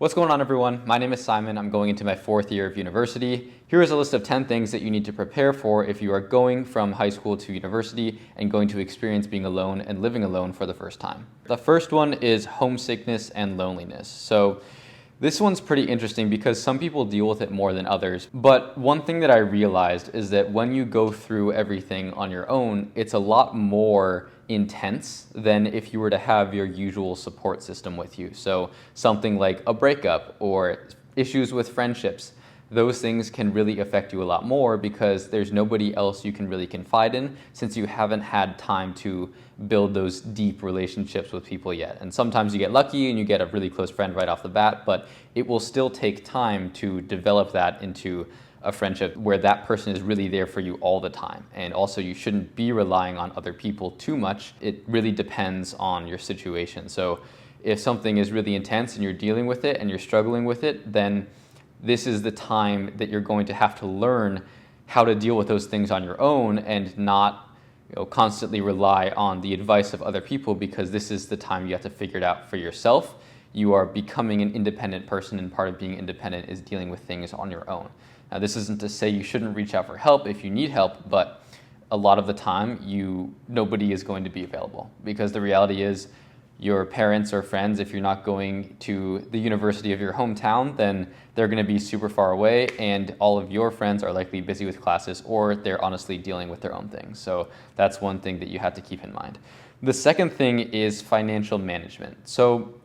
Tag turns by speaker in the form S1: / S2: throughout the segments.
S1: What's going on, everyone? My name is Simon. I'm going into my 4th year of university. Here is a list of 10 things that you need to prepare for if you are going from high school to university and going to experience being alone and living alone for the first time. The first one is homesickness and loneliness. So this one's pretty interesting because some people deal with it more than others. But one thing that I realized is that when you go through everything on your own, it's a lot more intense than if you were to have your usual support system with you. So something like a breakup or issues with friendships, those things can really affect you a lot more because there's nobody else you can really confide in since you haven't had time to build those deep relationships with people yet. And sometimes you get lucky and you get a really close friend right off the bat, but it will still take time to develop that into a friendship where that person is really there for you all the time. And also you shouldn't be relying on other people too much. It really depends on your situation. So if something is really intense and you're dealing with it and you're struggling with it, then this is the time that you're going to have to learn how to deal with those things on your own and not constantly rely on the advice of other people, because this is the time you have to figure it out for yourself. You are becoming an independent person, and part of being independent is dealing with things on your own. Now, this isn't to say you shouldn't reach out for help if you need help, but a lot of the time nobody is going to be available, because the reality is your parents or friends, if you're not going to the university of your hometown, then they're going to be super far away, and all of your friends are likely busy with classes, or they're honestly dealing with their own things. So that's one thing that you have to keep in mind. The second thing is financial management. So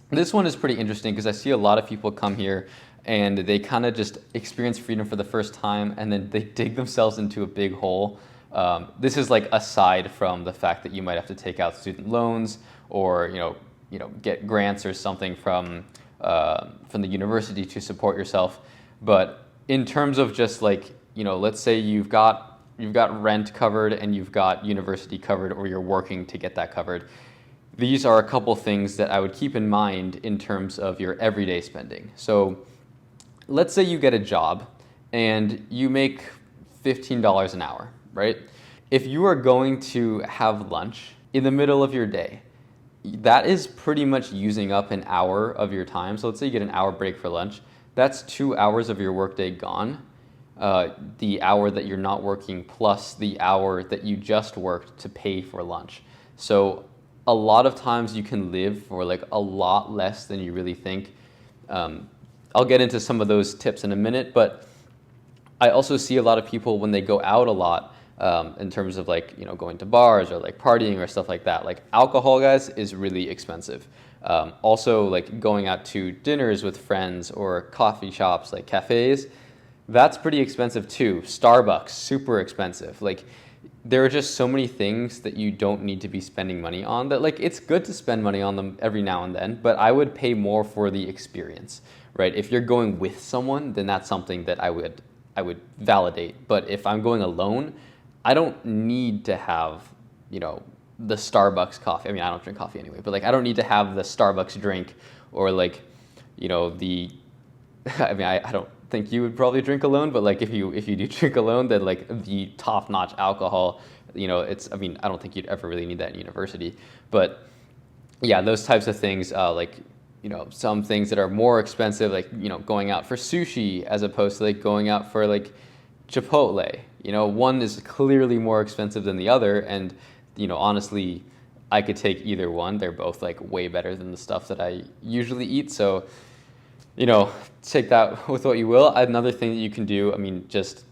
S1: this one is pretty interesting because I see a lot of people come here and they kind of just experience freedom for the first time, and then they dig themselves into a big hole. This is like aside from the fact that you might have to take out student loans or get grants or something from the university to support yourself. But in terms of just let's say you've got rent covered and you've got university covered, or you're working to get that covered. These are a couple things that I would keep in mind in terms of your everyday spending. So let's say you get a job and you make $15 an hour, right? If you are going to have lunch in the middle of your day, that is pretty much using up an hour of your time. So let's say you get an hour break for lunch. That's 2 hours of your workday gone. The hour that you're not working plus the hour that you just worked to pay for lunch. So a lot of times you can live for a lot less than you really think. I'll get into some of those tips in a minute, but I also see a lot of people when they go out a lot, in terms of going to bars or partying or stuff like that. Alcohol, guys, is really expensive. Also going out to dinners with friends or coffee shops like cafes, that's pretty expensive too. Starbucks, super expensive. There are just so many things that you don't need to be spending money on that it's good to spend money on them every now and then, but I would pay more for the experience, right? If you're going with someone, then that's something that I would validate. But if I'm going alone, I don't need to have, the Starbucks coffee. I mean, I don't drink coffee anyway, but I don't need to have the Starbucks drink or I don't think you would probably drink alone, but if you do drink alone, then the top-notch alcohol, I don't think you'd ever really need that in university. But yeah, those types of things, some things that are more expensive, going out for sushi as opposed to going out for Chipotle. One is clearly more expensive than the other, and honestly, I could take either one. They're both way better than the stuff that I usually eat. So, take that with what you will. Another thing that you can do, just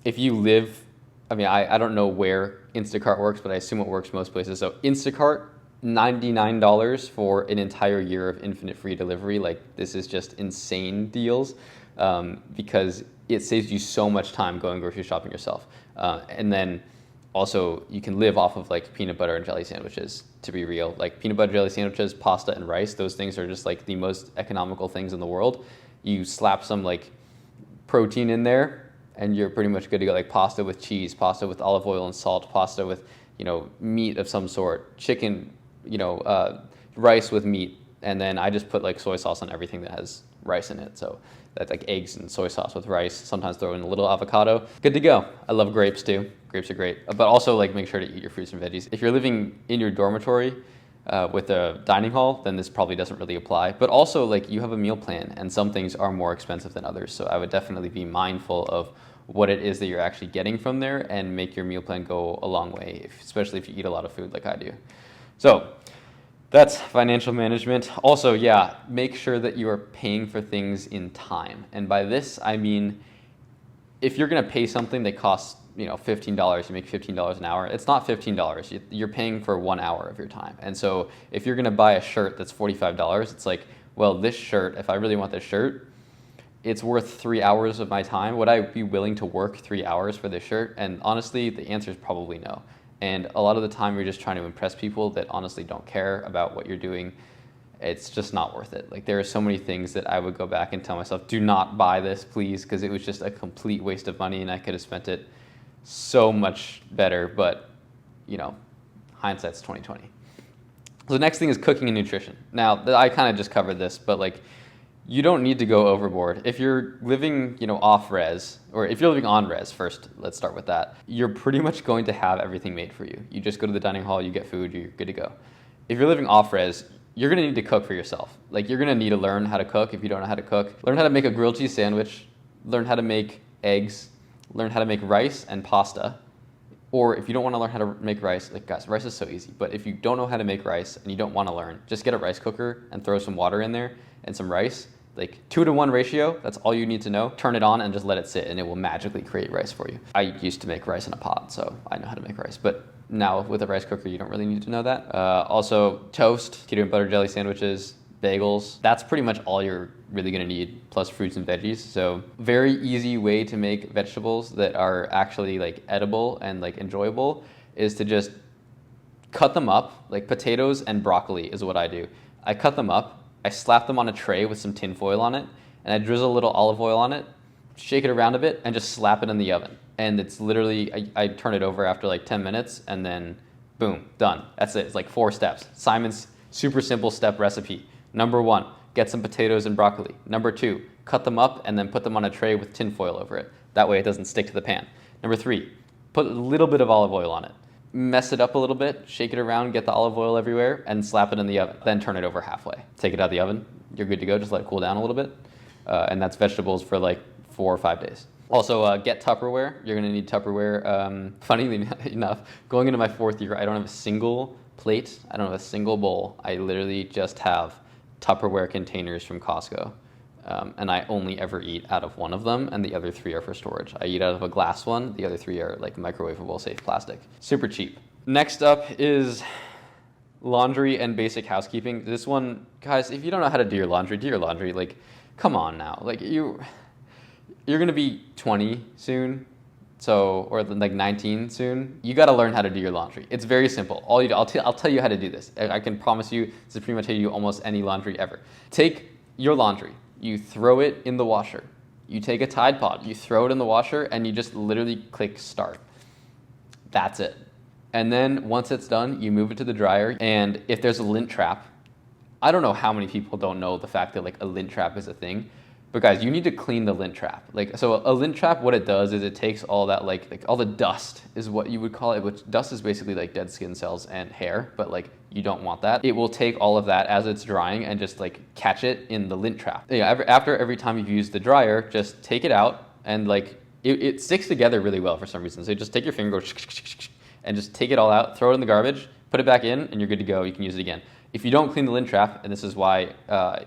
S1: if you live, I don't know where Instacart works, but I assume it works most places. So Instacart, $99 for an entire year of infinite free delivery. This is just insane deals, because it saves you so much time going grocery shopping yourself. And then also you can live off of peanut butter and jelly sandwiches, to be real. Peanut butter jelly sandwiches, pasta and rice, those things are just the most economical things in the world. You slap some protein in there and you're pretty much good to go. Pasta with cheese, pasta with olive oil and salt, pasta with meat of some sort, chicken, rice with meat, and then I just put soy sauce on everything that has rice in it. So that's eggs and soy sauce with rice, sometimes throw in a little avocado. Good to go. I love grapes too. Grapes are great. But also make sure to eat your fruits and veggies. If you're living in your dormitory, with a dining hall, then this probably doesn't really apply. But also, like, you have a meal plan, and some things are more expensive than others. So I would definitely be mindful of what it is that you're actually getting from there and make your meal plan go a long way, especially if you eat a lot of food like I do. So that's financial management. Also, yeah, make sure that you are paying for things in time. And by this, I mean, if you're going to pay something that costs, $15, you make $15 an hour, it's not $15. You're paying for 1 hour of your time. And so if you're going to buy a shirt that's $45, it's like, well, this shirt, if I really want this shirt, it's worth 3 hours of my time. Would I be willing to work 3 hours for this shirt? And honestly, the answer is probably no. And a lot of the time, you're just trying to impress people that honestly don't care about what you're doing. It's just not worth it. Like, there are so many things that I would go back and tell myself, do not buy this, please, because it was just a complete waste of money and I could have spent it so much better. But, hindsight's 20/20. So the next thing is cooking and nutrition. Now, I kind of just covered this, but like, you don't need to go overboard. If you're living, off res, or if you're living on res first, let's start with that. You're pretty much going to have everything made for you. You just go to the dining hall, you get food, you're good to go. If you're living off res, you're gonna need to cook for yourself. Like, you're gonna need to learn how to cook if you don't know how to cook. Learn how to make a grilled cheese sandwich, learn how to make eggs, learn how to make rice and pasta. Or if you don't wanna learn how to make rice, like, guys, rice is so easy, but if you don't know how to make rice and you don't wanna learn, just get a rice cooker and throw some water in there and some rice. Like 2-to-1 ratio, that's all you need to know. Turn it on and just let it sit and it will magically create rice for you. I used to make rice in a pot, so I know how to make rice. But now with a rice cooker, you don't really need to know that. Also, toast, keto and butter jelly sandwiches, bagels. That's pretty much all you're really gonna need, plus fruits and veggies. So very easy way to make vegetables that are actually like edible and like enjoyable is to just cut them up. Like potatoes and broccoli is what I do. I cut them up, I slap them on a tray with some tin foil on it, and I drizzle a little olive oil on it, shake it around a bit, and just slap it in the oven. And it's literally, I turn it over after like 10 minutes, and then boom, done. That's it. It's like 4 steps. Simon's super simple step recipe. Number 1, get some potatoes and broccoli. Number 2, cut them up and then put them on a tray with tin foil over it. That way it doesn't stick to the pan. Number 3, put a little bit of olive oil on it. Mess it up a little bit, shake it around, get the olive oil everywhere, and slap it in the oven. Then turn it over halfway. Take it out of the oven. You're good to go. Just let it cool down a little bit. And that's vegetables for like 4 or 5 days. Also, get Tupperware. You're going to need Tupperware. Funnily enough, going into my 4th year, I don't have a single plate. I don't have a single bowl. I literally just have Tupperware containers from Costco. And I only ever eat out of one of them, and the other 3 are for storage. I eat out of a glass one. The other 3 are like microwavable, safe plastic. Super cheap. Next up is laundry and basic housekeeping. This one, guys, if you don't know how to do your laundry. Like, come on now. Like, you're gonna be 20 soon, or like 19 soon. You got to learn how to do your laundry. It's very simple. I'll tell you how to do this. I can promise you, this is pretty much how you do almost any laundry ever. Take your laundry. You throw it in the washer. You take a Tide Pod, you throw it in the washer, and you just literally click start. That's it. And then once it's done, you move it to the dryer. And if there's a lint trap, I don't know how many people don't know the fact that like a lint trap is a thing. But guys, you need to clean the lint trap. Like, so a lint trap, what it does is it takes all that like all the dust is what you would call it, which dust is basically like dead skin cells and hair, but like you don't want that. It will take all of that as it's drying and just like catch it in the lint trap. After every time you've used the dryer, just take it out and like it sticks together really well for some reason. So just take your finger, go and just take it all out, throw it in the garbage, put it back in, and you're good to go. You can use it again. If you don't clean the lint trap, and this is why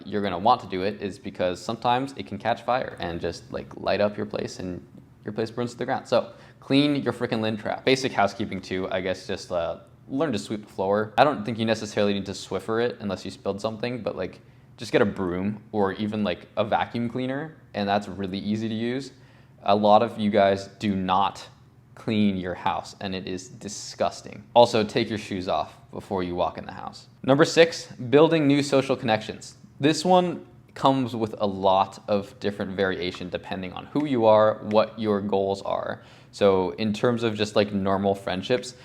S1: you're going to want to do it, is because sometimes it can catch fire and just like light up your place and your place burns to the ground. So clean your freaking lint trap. Basic housekeeping too, I guess, just learn to sweep the floor. I don't think you necessarily need to Swiffer it unless you spilled something, but like just get a broom or even like a vacuum cleaner, and that's really easy to use. A lot of you guys do not clean your house, and it is disgusting. Also, take your shoes off before you walk in the house. Number 6, building new social connections. This one comes with a lot of different variation depending on who you are, what your goals are. So in terms of just like normal friendships,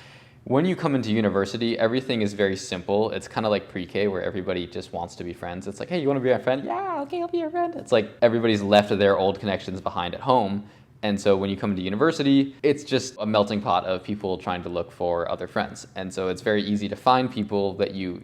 S1: when you come into university, everything is very simple. It's kind of like pre-K where everybody just wants to be friends. It's like, hey, you want to be my friend? Yeah, okay, I'll be your friend. It's like everybody's left their old connections behind at home, And so when you come to university, it's just a melting pot of people trying to look for other friends. And so it's very easy to find people that you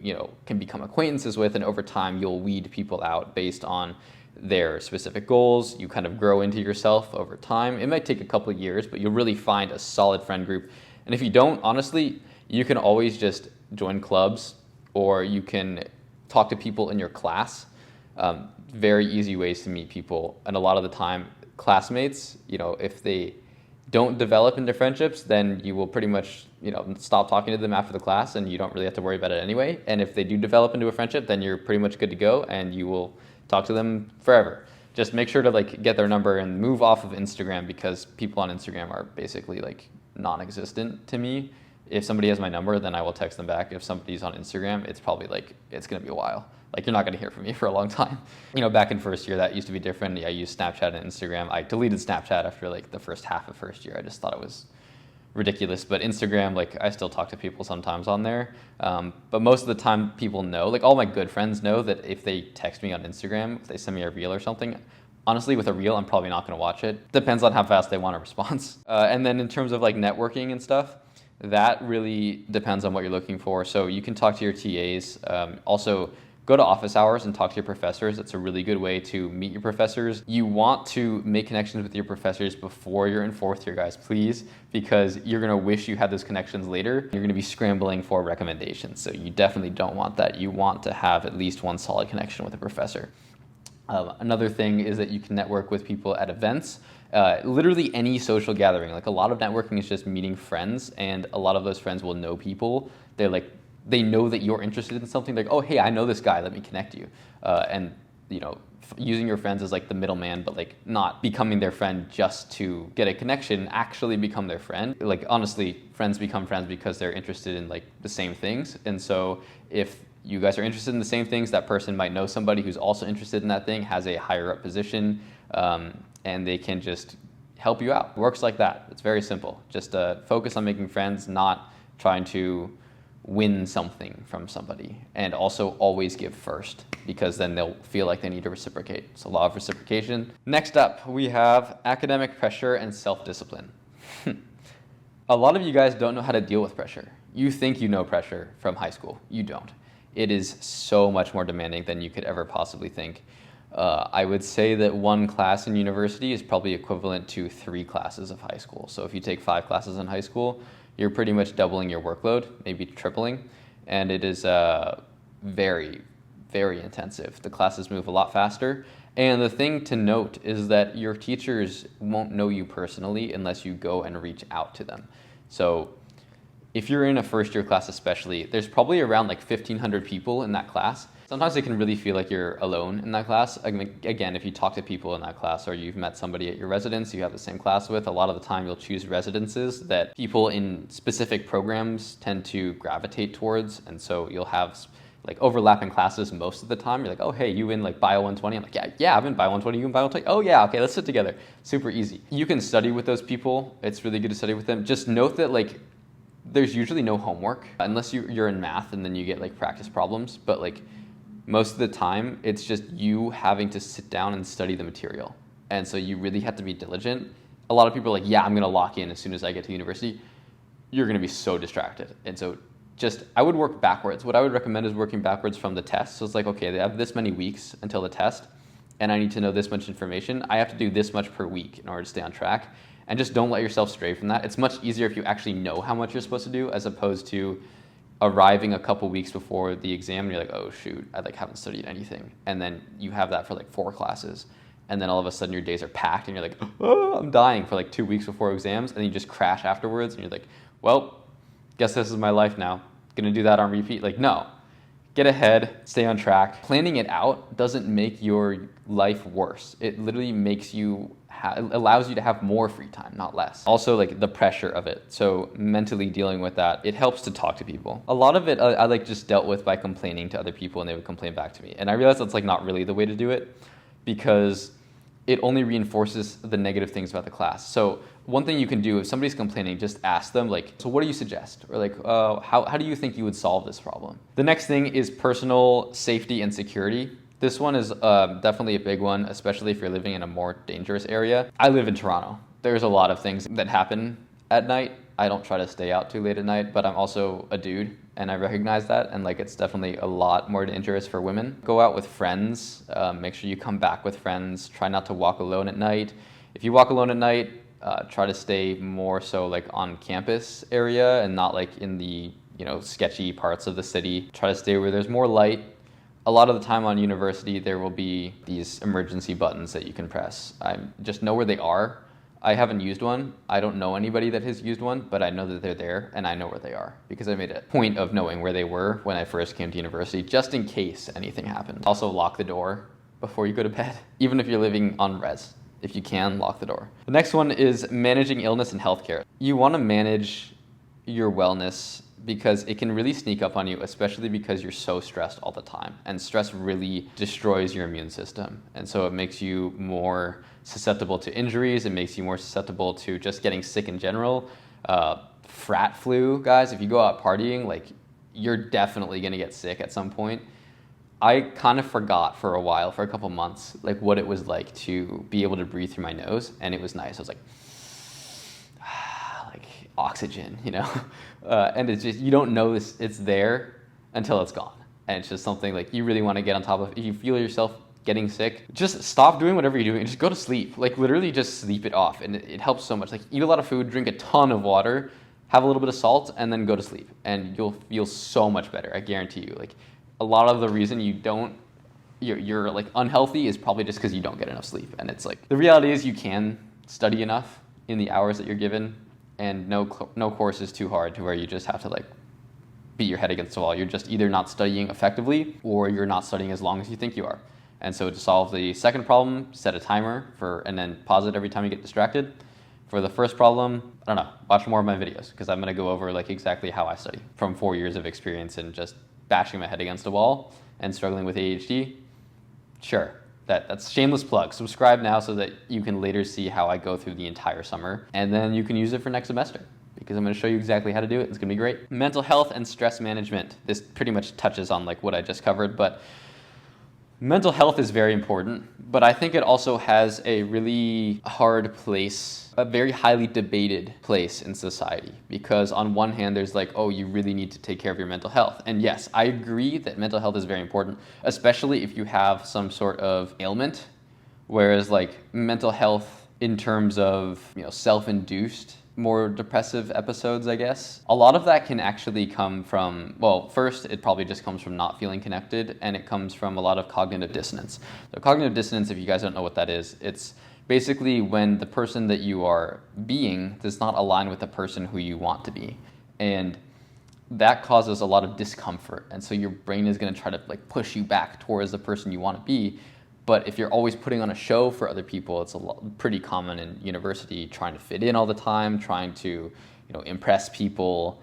S1: can become acquaintances with, and over time you'll weed people out based on their specific goals. You kind of grow into yourself over time. It might take a couple of years, but you'll really find a solid friend group. And if you don't, honestly, you can always just join clubs, or you can talk to people in your class. Very easy ways to meet people. And a lot of the time, classmates, if they don't develop into friendships, then you will pretty much, stop talking to them after the class, and you don't really have to worry about it anyway. And if they do develop into a friendship, then you're pretty much good to go, and you will talk to them forever. Just make sure to get their number and move off of Instagram, because people on Instagram are basically non-existent to me. If somebody has my number, then I will text them back. If somebody's on Instagram, it's probably it's going to be a while. You're not going to hear from me for a long time. Back in first year, that used to be different. I used Snapchat and Instagram. I deleted Snapchat after the first half of first year. I just thought it was ridiculous. But Instagram, I still talk to people sometimes on there. But most of the time people know, all my good friends know that if they text me on Instagram, if they send me a reel or something, honestly, with a reel, I'm probably not going to watch it. Depends on how fast they want a response. And then in terms of networking and stuff, that really depends on what you're looking for. So you can talk to your TAs. Also, go to office hours and talk to your professors. It's a really good way to meet your professors. You want to make connections with your professors before you're in fourth year, guys, please, because you're going to wish you had those connections later. You're going to be scrambling for recommendations. So you definitely don't want that. You want to have at least one solid connection with a professor. Another thing is that you can network with people at events. Literally any social gathering. A lot of networking is just meeting friends, and a lot of those friends will know people. They know that you're interested in something. Oh, hey, I know this guy, let me connect you. And using your friends as the middleman, but not becoming their friend just to get a connection, actually become their friend. Honestly, friends become friends because they're interested in the same things. And so if you guys are interested in the same things, that person might know somebody who's also interested in that thing, has a higher up position, and they can just help you out. It works like that. It's very simple. Just focus on making friends, not trying to win something from somebody. And also always give first, because then they'll feel like they need to reciprocate. It's a law of reciprocation. Next up, we have academic pressure and self-discipline. A lot of you guys don't know how to deal with pressure. You think you know pressure from high school. You don't. It is so much more demanding than you could ever possibly think. I would say that one class in university is probably equivalent to 3 classes of high school. So if you take 5 classes in high school, you're pretty much doubling your workload, maybe tripling. And it is very, very intensive. The classes move a lot faster. And the thing to note is that your teachers won't know you personally unless you go and reach out to them. So if you're in a first year class especially, there's probably around 1,500 people in that class. Sometimes it can really feel like you're alone in that class. Again, if you talk to people in that class, or you've met somebody at your residence you have the same class with, a lot of the time you'll choose residences that people in specific programs tend to gravitate towards. And so you'll have overlapping classes most of the time. You're oh, hey, you in Bio 120? I'm yeah, I'm in Bio 120, you in Bio 120? Oh yeah, okay, let's sit together. Super easy. You can study with those people. It's really good to study with them. Just note that there's usually no homework unless you're in math, and then you get practice problems. But most of the time, it's just you having to sit down and study the material. And so you really have to be diligent. A lot of people are yeah, I'm going to lock in as soon as I get to university. You're going to be so distracted. And so I would work backwards. What I would recommend is working backwards from the test. So it's okay, they have this many weeks until the test, and I need to know this much information. I have to do this much per week in order to stay on track. And just don't let yourself stray from that. It's much easier if you actually know how much you're supposed to do, as opposed to arriving a couple weeks before the exam and you're oh shoot, I haven't studied anything. And then you have that for 4 classes. And then all of a sudden your days are packed and you're oh, I'm dying for 2 weeks before exams. And then you just crash afterwards and you're well, guess this is my life now. Gonna do that on repeat? No. Get ahead, stay on track. Planning it out doesn't make your life worse. It literally makes you allows you to have more free time, not less. Also, the pressure of it. So mentally dealing with that, it helps to talk to people. A lot of it I just dealt with by complaining to other people, and they would complain back to me. And I realized that's not really the way to do it, because it only reinforces the negative things about the class. So one thing you can do, if somebody's complaining, just ask them so what do you suggest? Or how do you think you would solve this problem? The next thing is personal safety and security. This one is definitely a big one, especially if you're living in a more dangerous area. I live in Toronto, There's a lot of things that happen at night. I don't try to stay out too late at night, but I'm also a dude, and I recognize that, and like it's definitely a lot more dangerous for women. Go out with friends, make sure you come back with friends, try not to walk alone at night. If you walk alone at night, try to stay more so like on campus area and not like in the, sketchy parts of the city. Try to stay where there's more light. A lot of the time on university, there will be these emergency buttons that you can press. I just know where they are. I haven't used one. I don't know anybody that has used one, but I know that they're there and I know where they are because I made a point of knowing where they were when I first came to university, just in case anything happened. Also, lock the door before you go to bed, even if you're living on res. If you can, lock the door. The next one is managing illness and healthcare. You want to manage your wellness because it can really sneak up on you, especially because you're so stressed all the time. And stress really destroys your immune system. And so it makes you more susceptible to injuries. It makes you more susceptible to just getting sick in general. Frat flu, guys, if you go out partying, like you're definitely gonna get sick at some point. I kind of forgot for a while, for a couple months, like what it was like to be able to breathe through my nose, and it was nice. I was like oxygen, and it's just, you don't know it's there until it's gone. And it's just something like you really want to get on top of. If you feel yourself getting sick, just stop doing whatever you're doing and just go to sleep. Like literally just sleep it off, and it helps so much. Like eat a lot of food, drink a ton of water, have a little bit of salt, and then go to sleep, and you'll feel so much better. I guarantee you. Like a lot of the reason you're like unhealthy is probably just because you don't get enough sleep. And it's like the reality is you can study enough in the hours that you're given, and no course is too hard to where you just have to like beat your head against the wall. You're just either not studying effectively or you're not studying as long as you think you are. And so to solve the second problem, set a timer and then pause it every time you get distracted. For the first problem, I don't know, watch more of my videos because I'm going to go over like exactly how I study from 4 years of experience and just bashing my head against a wall and struggling with ADHD. Sure. That's shameless plug. Subscribe now so that you can later see how I go through the entire summer, and then you can use it for next semester because I'm going to show you exactly how to do it. It's going to be great. Mental health and stress management. This pretty much touches on like what I just covered, but mental health is very important, but I think it also has a really hard place, a very highly debated place in society, because on one hand, there's like, oh, you really need to take care of your mental health. And yes, I agree that mental health is very important, especially if you have some sort of ailment, whereas like mental health in terms of, self-induced, more depressive episodes, I guess. A lot of that can actually come from, well, first, it probably just comes from not feeling connected, and it comes from a lot of cognitive dissonance. So cognitive dissonance, if you guys don't know what that is, it's basically when the person that you are being does not align with the person who you want to be. And that causes a lot of discomfort. And so your brain is going to try to like push you back towards the person you want to be. But if you're always putting on a show for other people, it's pretty common in university, trying to fit in all the time, trying to, impress people.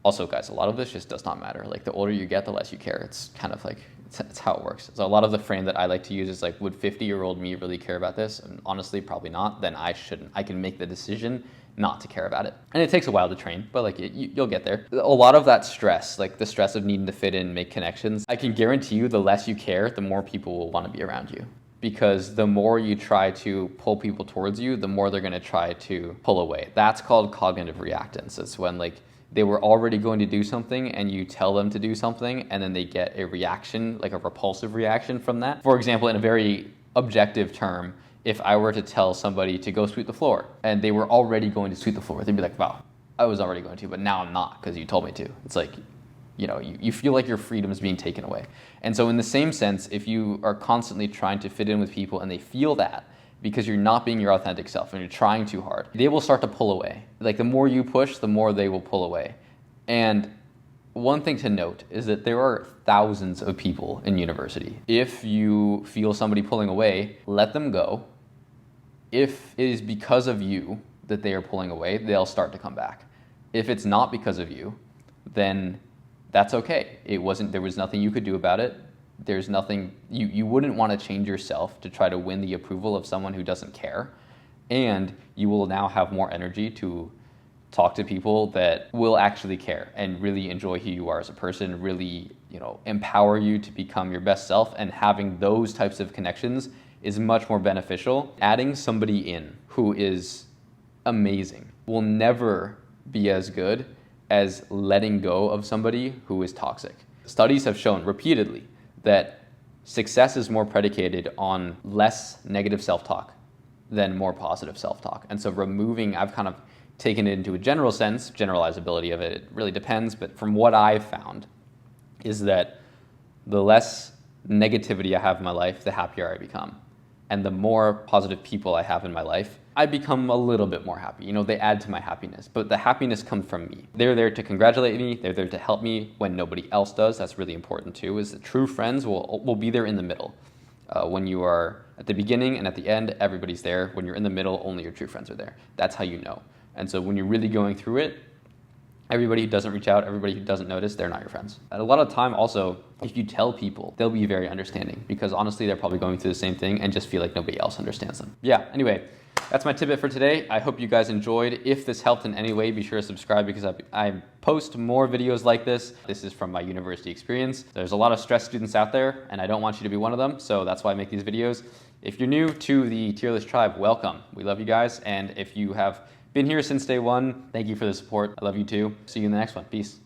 S1: Also, guys, a lot of this just does not matter. Like the older you get, the less you care. It's kind of like, it's how it works. So a lot of the frame that I like to use is like, would 50-year-old me really care about this? And honestly, probably not. Then I shouldn't. I can make the decision not to care about it. And it takes a while to train, but like you'll get there. A lot of that stress, like the stress of needing to fit in, make connections, I can guarantee you the less you care, the more people will want to be around you. Because the more you try to pull people towards you, the more they're going to try to pull away. That's called cognitive reactance. It's when like they were already going to do something and you tell them to do something and then they get a reaction, like a repulsive reaction from that. For example, in a very objective term, if I were to tell somebody to go sweep the floor and they were already going to sweep the floor, they'd be like, wow, I was already going to, but now I'm not because you told me to. It's like, you feel like your freedom is being taken away. And so in the same sense, if you are constantly trying to fit in with people and they feel that because you're not being your authentic self and you're trying too hard, they will start to pull away. Like the more you push, the more they will pull away. And one thing to note is that there are thousands of people in university. If you feel somebody pulling away, let them go. If it is because of you that they are pulling away, they'll start to come back. If it's not because of you, then that's okay. There was nothing you could do about it. There's nothing, you wouldn't want to change yourself to try to win the approval of someone who doesn't care. And you will now have more energy to talk to people that will actually care and really enjoy who you are as a person, really, empower you to become your best self. And having those types of connections is much more beneficial. Adding somebody in who is amazing will never be as good as letting go of somebody who is toxic. Studies have shown repeatedly that success is more predicated on less negative self-talk than more positive self-talk. And so I've kind of taken it into a general sense, generalizability of it really depends, but from what I've found is that the less negativity I have in my life, the happier I become. And the more positive people I have in my life, I become a little bit more happy. They add to my happiness, but the happiness comes from me. They're there to congratulate me. They're there to help me when nobody else does. That's really important too, is that true friends will be there in the middle. When you are at the beginning and at the end, everybody's there. When you're in the middle, only your true friends are there. That's how you know. And so when you're really going through it, everybody who doesn't reach out, everybody who doesn't notice, they're not your friends. And a lot of time also, if you tell people, they'll be very understanding because honestly, they're probably going through the same thing and just feel like nobody else understands them. Yeah, anyway, that's my tidbit for today. I hope you guys enjoyed. If this helped in any way, be sure to subscribe because I post more videos like this. This is from my university experience. There's a lot of stressed students out there and I don't want you to be one of them. So that's why I make these videos. If you're new to the Tearless tribe, welcome. We love you guys. And if you have been here since day one, thank you for the support. I love you too. See you in the next one. Peace.